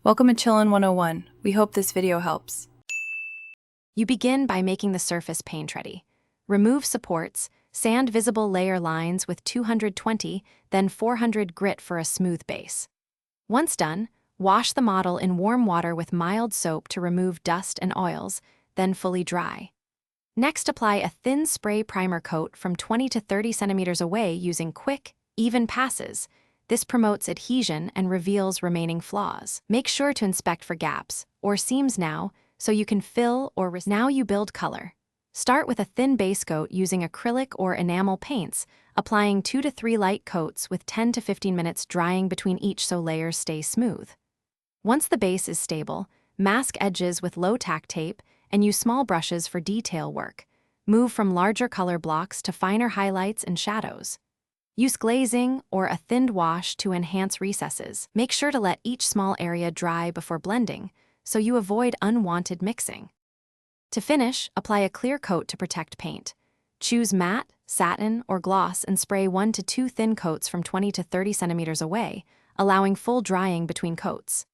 Welcome to Chillin' 101. We hope this video helps. You begin by making the surface paint-ready. Remove supports, sand visible layer lines with 220, then 400 grit for a smooth base. Once done, wash the model in warm water with mild soap to remove dust and oils, then fully dry. Next, apply a thin spray primer coat from 20 to 30 centimeters away using quick, even passes. This promotes adhesion and reveals remaining flaws. Make sure to inspect for gaps or seams now so you can fill or now you build color. Start with a thin base coat using acrylic or enamel paints, applying 2 to 3 light coats with 10 to 15 minutes drying between each so layers stay smooth. Once the base is stable, mask edges with low-tack tape and use small brushes for detail work. Move from larger color blocks to finer highlights and shadows. Use glazing or a thinned wash to enhance recesses. Make sure to let each small area dry before blending, so you avoid unwanted mixing. To finish, apply a clear coat to protect paint. Choose matte, satin, or gloss and spray 1 to 2 thin coats from 20 to 30 centimeters away, allowing full drying between coats.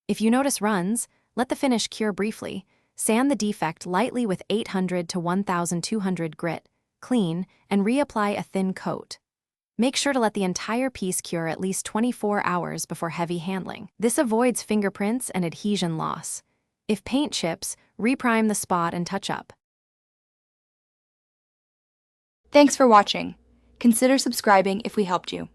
If you notice runs, let the finish cure briefly. Sand the defect lightly with 800 to 1200 grit, clean, and reapply a thin coat. Make sure to let the entire piece cure at least 24 hours before heavy handling. This avoids fingerprints and adhesion loss. If paint chips, reprime the spot and touch up. Thanks for watching. Consider subscribing if we helped you.